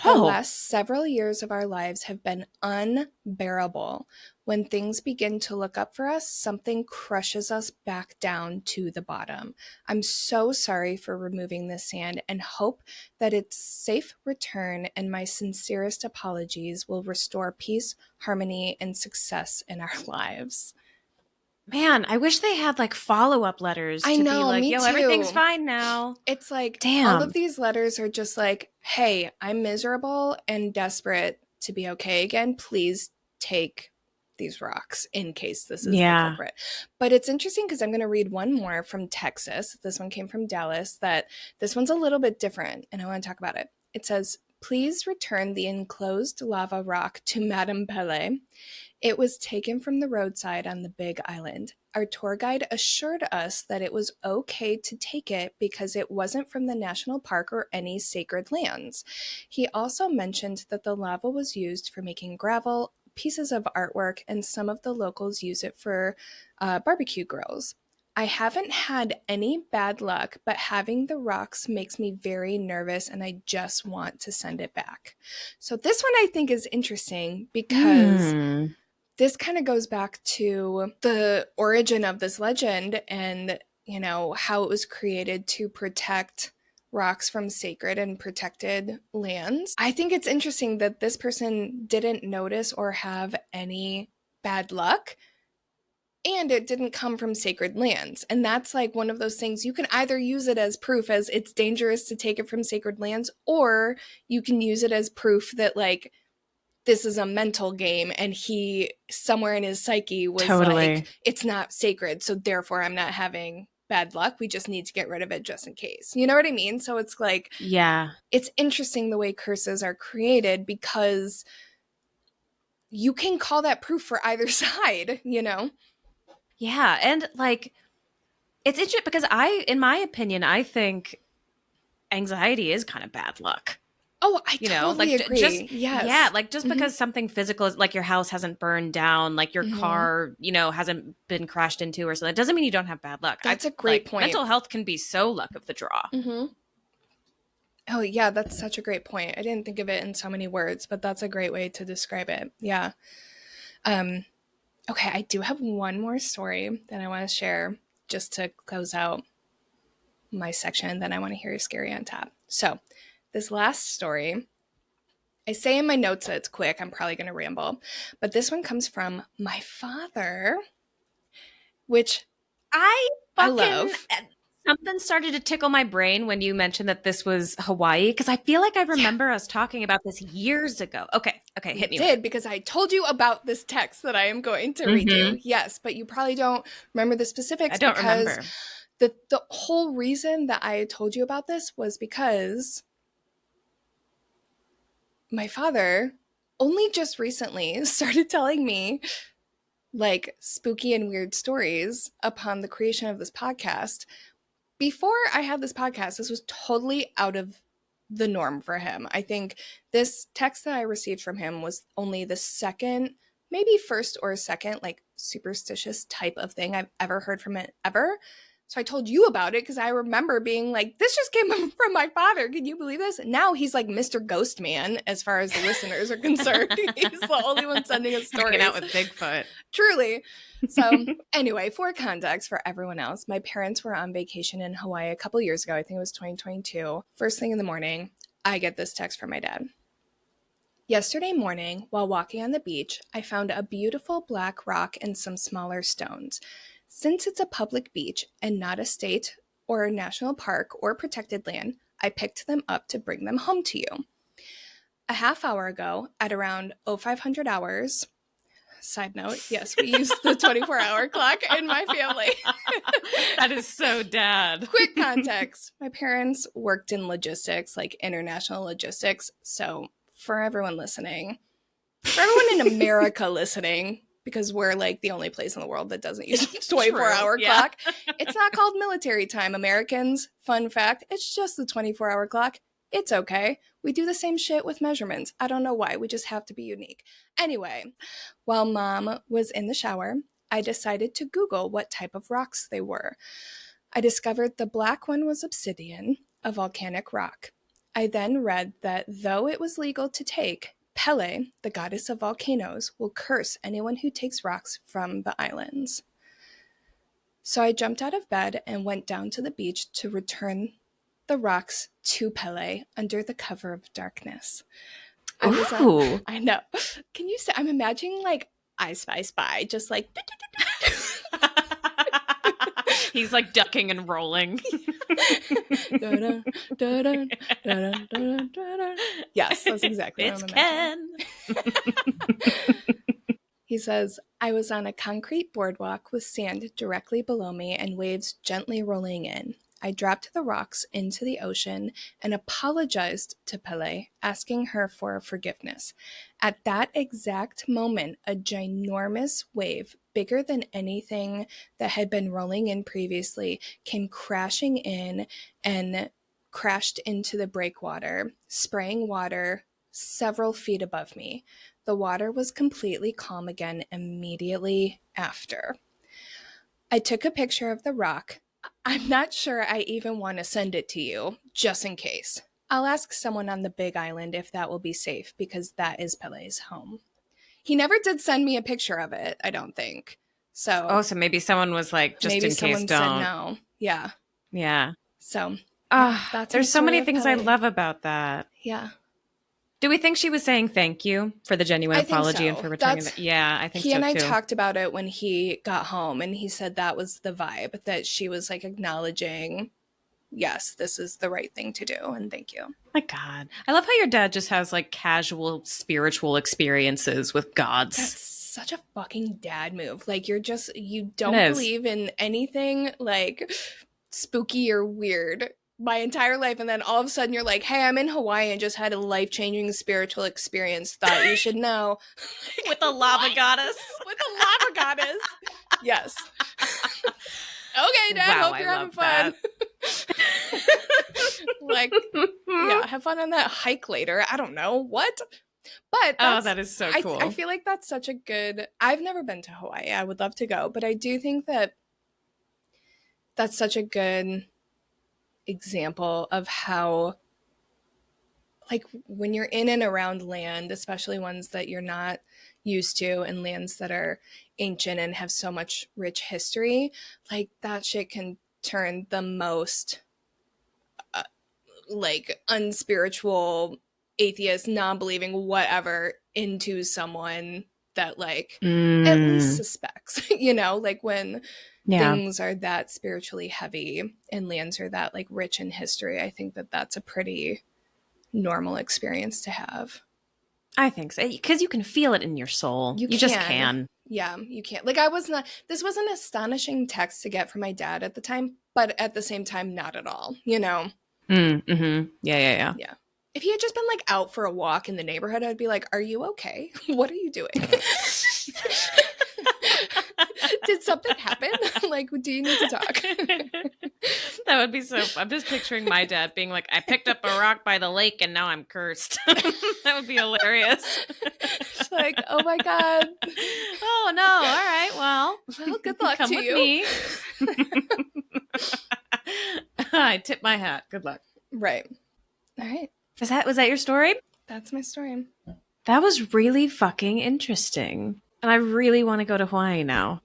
[SPEAKER 2] The last several years of our lives have been unbearable. When things begin to look up for us, something crushes us back down to the bottom. I'm so sorry for removing this sand and hope that its safe return and my sincerest apologies will restore peace, harmony, and success in our lives.
[SPEAKER 1] Man, I wish they had like follow-up letters to be like, yo, everything's fine now.
[SPEAKER 2] It's like, all of these letters are just like, hey, I'm miserable and desperate to be okay again. Please take these rocks in case this is the culprit. But it's interesting because I'm going to read one more from Texas. This one came from Dallas. This one's a little bit different, and I want to talk about it. It says, please return the enclosed lava rock to Madame Pele. It was taken from the roadside on the Big Island. Our tour guide assured us that it was okay to take it because it wasn't from the national park or any sacred lands. He also mentioned that the lava was used for making gravel, pieces of artwork, and some of the locals use it for barbecue grills. I haven't had any bad luck, but having the rocks makes me very nervous and I just want to send it back. So this one I think is interesting because this kind of goes back to the origin of this legend and, you know, how it was created to protect rocks from sacred and protected lands. I think it's interesting that this person didn't notice or have any bad luck, and it didn't come from sacred lands. And that's like one of those things you can either use it as proof as it's dangerous to take it from sacred lands, or you can use it as proof that like this is a mental game and he somewhere in his psyche was like, it's not sacred, so therefore I'm not having bad luck. We just need to get rid of it just in case. You know what I mean? So it's like, it's interesting the way curses are created because you can call that proof for either side, you know?
[SPEAKER 1] Yeah, and like it's interesting because in my opinion, I think anxiety is kind of bad luck.
[SPEAKER 2] Oh, I totally agree.
[SPEAKER 1] Yeah, like just because something physical is like your house hasn't burned down, like your car, you know, hasn't been crashed into or something, it doesn't mean you don't have bad luck.
[SPEAKER 2] That's a great point.
[SPEAKER 1] Mental health can be so luck of the draw.
[SPEAKER 2] Oh, yeah, that's such a great point. I didn't think of it in so many words, but that's a great way to describe it. Yeah. Okay, I do have one more story that I want to share just to close out my section, and then I want to hear your scary on top. So this last story, I say in my notes that it's quick. I'm probably going to ramble. But this one comes from my father, which
[SPEAKER 1] I
[SPEAKER 2] love.
[SPEAKER 1] Something started to tickle my brain when you mentioned that this was Hawaii, because I feel like I remember us talking about this years ago. Okay, hit me with it.
[SPEAKER 2] Because I told you about this text that I am going to read you. Yes, but you probably don't remember the specifics.
[SPEAKER 1] I don't remember.
[SPEAKER 2] The whole reason that I told you about this was because my father only just recently started telling me like spooky and weird stories upon the creation of this podcast. Before I had this podcast, this was totally out of the norm for him. I think this text that I received from him was only the second, maybe first or second, like superstitious type of thing I've ever heard from it ever. So I told you about it because I remember being like, this just came from my father. Can you believe this? Now he's like Mr. Ghost Man as far as the listeners are concerned. He's the only one sending us stories.
[SPEAKER 1] Hanging out with Bigfoot.
[SPEAKER 2] Truly. So anyway, for context for everyone else, my parents were on vacation in Hawaii a couple years ago. I think it was 2022. First thing in the morning, I get this text from my dad. Yesterday morning, while walking on the beach, I found a beautiful black rock and some smaller stones. Since it's a public beach and not a state or a national park or protected land, I picked them up to bring them home to you. A half hour ago, at around 0500 hours, side note, yes, we use the 24-hour clock in my family.
[SPEAKER 1] That is so dad.
[SPEAKER 2] Quick context. My parents worked in logistics, like international logistics. So for everyone listening, for everyone in America listening, because we're like the only place in the world that doesn't use a 24-hour clock, it's not called military time, Americans. Fun fact, it's just the 24-hour clock. It's okay. We do the same shit with measurements. I don't know why. We just have to be unique. Anyway, while Mom was in the shower, I decided to Google what type of rocks they were. I discovered the black one was obsidian, a volcanic rock. I then read that though it was legal to take, Pele, the goddess of volcanoes, will curse anyone who takes rocks from the islands. So I jumped out of bed and went down to the beach to return the rocks to Pele under the cover of darkness. I know. Can you say, I'm imagining like I Spy Spy, just like.
[SPEAKER 1] He's like ducking and rolling.
[SPEAKER 2] Yes, that's exactly
[SPEAKER 1] what I'm imagining.
[SPEAKER 2] He says, I was on a concrete boardwalk with sand directly below me and waves gently rolling in. I dropped the rocks into the ocean and apologized to Pele, asking her for forgiveness. At that exact moment, a ginormous wave, bigger than anything that had been rolling in previously, came crashing in and crashed into the breakwater, spraying water several feet above me. The water was completely calm again immediately after. I took a picture of the rock. I'm not sure I even want to send it to you, just in case. I'll ask someone on the Big Island if that will be safe, because that is Pele's home. He never did send me a picture of it, I don't think. So
[SPEAKER 1] maybe someone was like, just
[SPEAKER 2] maybe
[SPEAKER 1] in case, don't.
[SPEAKER 2] Said no. Yeah.
[SPEAKER 1] Yeah.
[SPEAKER 2] So
[SPEAKER 1] that's there's so many things
[SPEAKER 2] Pele.
[SPEAKER 1] I love about that.
[SPEAKER 2] Yeah.
[SPEAKER 1] Do we think she was saying thank you for the genuine apology and for returning it? Yeah, I think so too.
[SPEAKER 2] He and I talked about it when he got home, and he said that was the vibe, that she was like acknowledging, yes, this is the right thing to do, and thank you.
[SPEAKER 1] My God. I love how your dad just has like casual spiritual experiences with gods.
[SPEAKER 2] That's such a fucking dad move. Like you don't believe in anything like spooky or weird my entire life, and then all of a sudden you're like, hey, I'm in Hawaii and just had a life-changing spiritual experience, thought you should know.
[SPEAKER 1] With a lava goddess.
[SPEAKER 2] With a lava goddess. Yes. Okay, Dad, hope you're having fun. Like, yeah, have fun on that hike later. I don't know what. But
[SPEAKER 1] that is so cool.
[SPEAKER 2] I feel like that's such a good, I've never been to Hawaii. I would love to go, but I do think that that's such a good example of how, like, when you're in and around land, especially ones that you're not used to and lands that are ancient and have so much rich history, like that shit can turn the most like unspiritual, atheist, non-believing, whatever, into someone that like at least suspects, you know, like when things are that spiritually heavy and lands are that like rich in history, I think that that's a pretty normal experience to have.
[SPEAKER 1] I think so, because you can feel it in your soul. You just can.
[SPEAKER 2] Yeah, you can't. Like this was an astonishing text to get from my dad at the time, but at the same time, not at all, you know?
[SPEAKER 1] Mm-hmm. Yeah.
[SPEAKER 2] If he had just been like out for a walk in the neighborhood, I'd be like, are you okay? What are you doing? Did something happen? Like, do you need to talk?
[SPEAKER 1] That would be so. I'm just picturing my dad being like, I picked up a rock by the lake and now I'm cursed. That would be hilarious.
[SPEAKER 2] She's like, oh my God.
[SPEAKER 1] Oh no. All right. Well,
[SPEAKER 2] good luck
[SPEAKER 1] come
[SPEAKER 2] to
[SPEAKER 1] with
[SPEAKER 2] you.
[SPEAKER 1] Me. I tip my hat. Good luck.
[SPEAKER 2] Right. All right.
[SPEAKER 1] Was that your story?
[SPEAKER 2] That's my story.
[SPEAKER 1] That was really fucking interesting. And I really want to go to Hawaii now.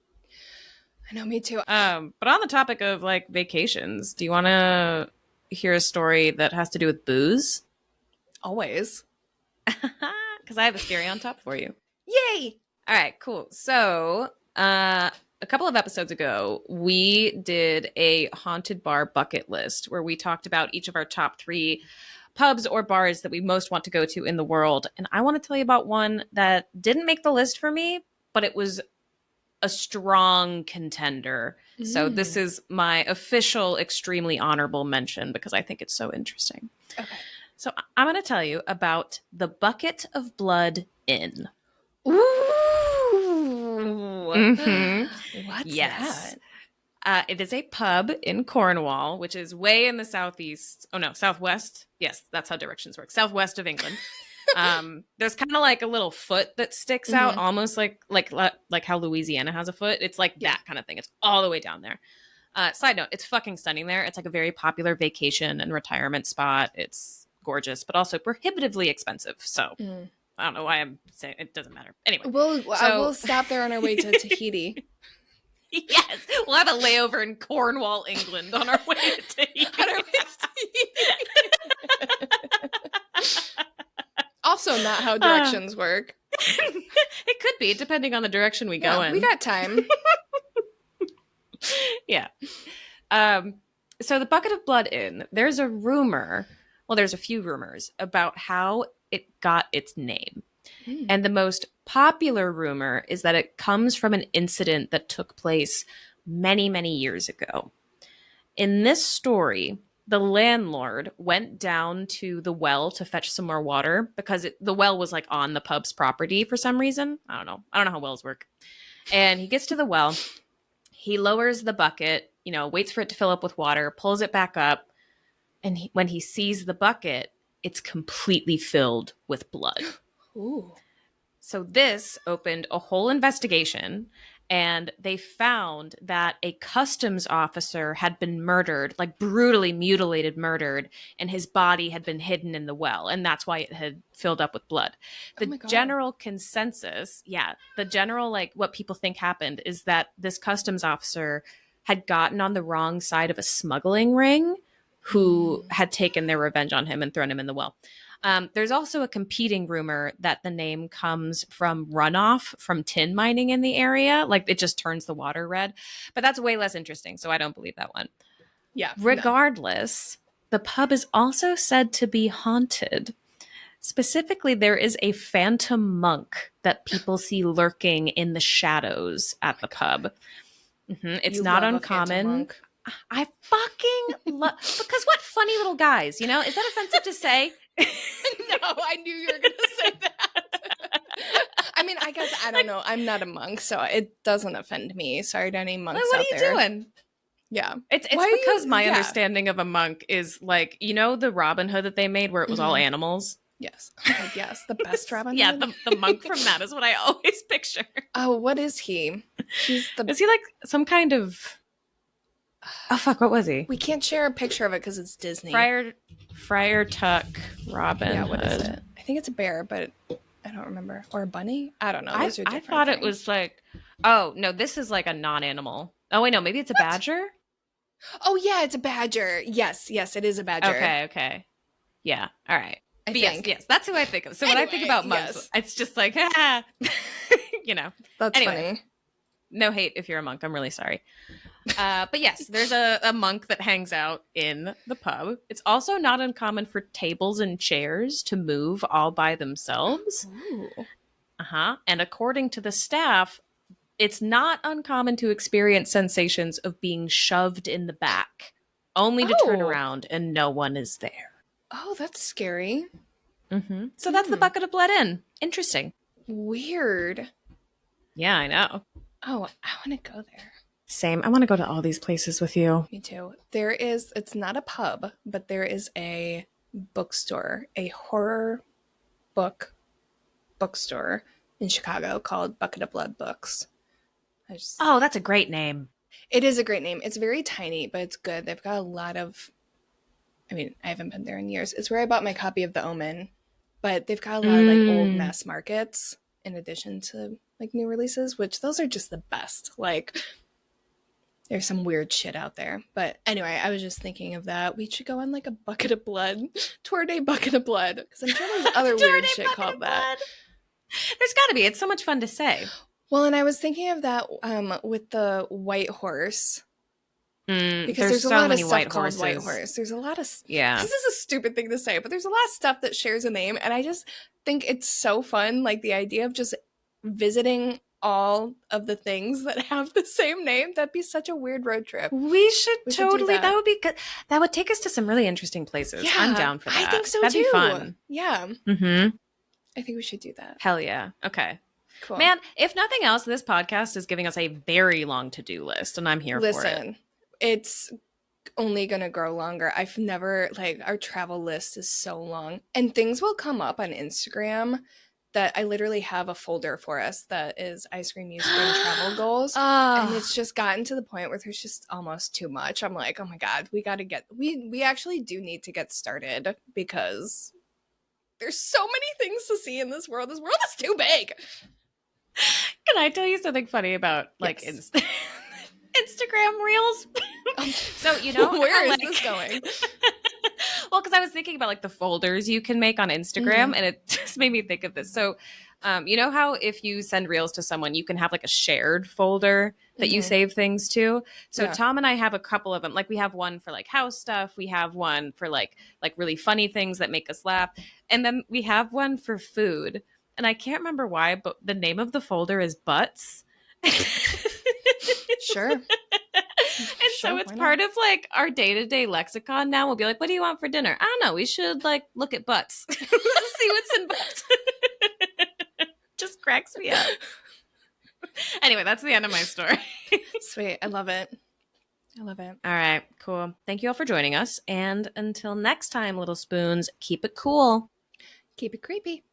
[SPEAKER 2] I know, me too.
[SPEAKER 1] But on the topic of like vacations, do you want to hear a story that has to do with booze?
[SPEAKER 2] Always.
[SPEAKER 1] Because I have a scary on top for you.
[SPEAKER 2] Yay!
[SPEAKER 1] All right, cool. So a couple of episodes ago, we did a haunted bar bucket list where we talked about each of our top 3 pubs or bars that we most want to go to in the world. And I want to tell you about one that didn't make the list for me, but it was a strong contender. So this is my official, extremely honorable mention because I think it's so interesting.
[SPEAKER 2] Okay.
[SPEAKER 1] So I'm going to tell you about the Bucket of Blood Inn.
[SPEAKER 2] Ooh.
[SPEAKER 1] Mm-hmm.
[SPEAKER 2] What's that?
[SPEAKER 1] It is a pub in Cornwall, which is way in the southeast. Oh, no, southwest. Yes, that's how directions work. Southwest of England. There's kind of like a little foot that sticks out, almost like how Louisiana has a foot. It's like that kind of thing. It's all the way down there. Side note, it's fucking stunning there. It's like a very popular vacation and retirement spot. It's gorgeous, but also prohibitively expensive. So I don't know why I'm saying it doesn't matter. Anyway,
[SPEAKER 2] we'll stop there on our way to Tahiti.
[SPEAKER 1] Yes, we'll have a layover in Cornwall, England on our way to Tahiti.
[SPEAKER 2] Also not how directions work.
[SPEAKER 1] It could be, depending on the direction we go in.
[SPEAKER 2] We got time.
[SPEAKER 1] Yeah. So the Bucket of Blood Inn, there's a rumor, well, there's a few rumors about how it got its name. And the most popular rumor is that it comes from an incident that took place many, many years ago. In this story, the landlord went down to the well to fetch some more water because the well was like on the pub's property for some reason. I don't know how wells work. And he gets to the well. He lowers the bucket, waits for it to fill up with water, pulls it back up. And when he sees the bucket, it's completely filled with blood.
[SPEAKER 2] Ooh.
[SPEAKER 1] So this opened a whole investigation, and they found that a customs officer had been murdered, like brutally murdered, and his body had been hidden in the well, and that's why it had filled up with blood. The general consensus, like what people think happened is that this customs officer had gotten on the wrong side of a smuggling ring who had taken their revenge on him and thrown him in the well. There's also a competing rumor that the name comes from runoff from tin mining in the area. Like it just turns the water red. But that's way less interesting, so I don't believe that one.
[SPEAKER 2] Yeah.
[SPEAKER 1] Regardless, the pub is also said to be haunted. Specifically, there is a phantom monk that people see lurking in the shadows at the pub. It's not uncommon. I fucking love, because what funny little guys, is that offensive to say?
[SPEAKER 2] No, I knew you were going to say that. I mean, I guess, I don't know. I'm not a monk, so it doesn't offend me. Sorry to any monks out there.
[SPEAKER 1] What are you doing?
[SPEAKER 2] Yeah.
[SPEAKER 1] It's because my understanding of a monk is like, the Robin Hood that they made where it was all animals?
[SPEAKER 2] Yes. Yes, the best Robin Hood.
[SPEAKER 1] Yeah, the monk from that is what I always picture.
[SPEAKER 2] Oh, what is he?
[SPEAKER 1] Is he like some kind of... Oh, fuck, what was he?
[SPEAKER 2] We can't share a picture of it because it's Disney.
[SPEAKER 1] Friar Tuck Robin Hood.
[SPEAKER 2] What is it? I think it's a bear, but I don't remember. Or a bunny? I don't know.
[SPEAKER 1] I thought it was like... Oh, no, this is like a non-animal. Oh, wait, no, maybe it's a badger?
[SPEAKER 2] Oh, yeah, it's a badger. Yes, it is a badger.
[SPEAKER 1] Okay. Yeah. All right.
[SPEAKER 2] I
[SPEAKER 1] But
[SPEAKER 2] think.
[SPEAKER 1] yes, that's who I think of. So when I think about monks, it's just like, you know.
[SPEAKER 2] That's
[SPEAKER 1] anyway,
[SPEAKER 2] funny.
[SPEAKER 1] No hate if you're a monk. I'm really sorry. But yes, there's a monk that hangs out in the pub. It's also not uncommon for tables and chairs to move all by themselves.
[SPEAKER 2] Ooh.
[SPEAKER 1] Uh-huh. And according to the staff, it's not uncommon to experience sensations of being shoved in the back, only to turn around and no one is there.
[SPEAKER 2] Oh, that's scary.
[SPEAKER 1] Mm-hmm. So that's the Bucket of Blood Inn. Interesting.
[SPEAKER 2] Weird.
[SPEAKER 1] Yeah, I know.
[SPEAKER 2] Oh, I want to go there.
[SPEAKER 1] Same. I want to go to all these places with you.
[SPEAKER 2] Me too. It's not a pub, but there is a bookstore, a horror bookstore in Chicago called Bucket of Blood Books.
[SPEAKER 1] Oh, that's a great name.
[SPEAKER 2] It is a great name. It's very tiny, but it's good. They've got a lot of, I mean, I haven't been there in years. It's where I bought my copy of The Omen, but they've got a lot of like old mass markets in addition to like new releases, which those are just the best. Like, there's some weird shit out there. But anyway, I was just thinking of that. We should go on like a Bucket of Blood, tour day Bucket of Blood, because I'm sure there's other weird shit called that.
[SPEAKER 1] There's got to be. It's so much fun to say.
[SPEAKER 2] Well, and I was thinking of that with the white horse. Because there's a lot of stuff called White Horse. There's a lot of...
[SPEAKER 1] Yeah.
[SPEAKER 2] This is a stupid thing to say, but there's a lot of stuff that shares a name, and I just think it's so fun, like the idea of just visiting all of the things that have the same name. That'd be such a weird road trip.
[SPEAKER 1] We should totally... That would be good. That would take us to some really interesting places. Yeah, I'm down for that.
[SPEAKER 2] I think so,
[SPEAKER 1] That'd
[SPEAKER 2] too.
[SPEAKER 1] That'd be fun.
[SPEAKER 2] Yeah.
[SPEAKER 1] Mm-hmm.
[SPEAKER 2] I think we should do that.
[SPEAKER 1] Hell yeah. Okay.
[SPEAKER 2] Cool.
[SPEAKER 1] Man, if nothing else, this podcast is giving us a very long to-do list, and I'm here for it.
[SPEAKER 2] Listen, it's only gonna grow longer. I've never, like, our travel list is so long, and things will come up on Instagram that I literally have a folder for us that is ice cream, music, and travel goals. And it's just gotten to the point where there's just almost too much. I'm like, oh my God, we actually do need to get started because there's so many things to see in this world. This world is too big.
[SPEAKER 1] Can I tell you something funny about like Instagram reels? So, you know,
[SPEAKER 2] where is this going?
[SPEAKER 1] Well, because I was thinking about like the folders you can make on Instagram, and it just made me think of this. So, you know how if you send reels to someone, you can have like a shared folder that you save things to. So Tom and I have a couple of them. Like we have one for like house stuff. We have one for like really funny things that make us laugh. And then we have one for food. And I can't remember why, but the name of the folder is Butts.
[SPEAKER 2] Sure.
[SPEAKER 1] So it's part of like our day-to-day lexicon now. We'll be like, what do you want for dinner? I don't know. We should like look at butts. See what's in butts. Just cracks me up. Anyway, that's the end of my story.
[SPEAKER 2] Sweet. I love it. I love it.
[SPEAKER 1] All right, cool. Thank you all for joining us. And until next time, little spoons, keep it cool.
[SPEAKER 2] Keep it creepy.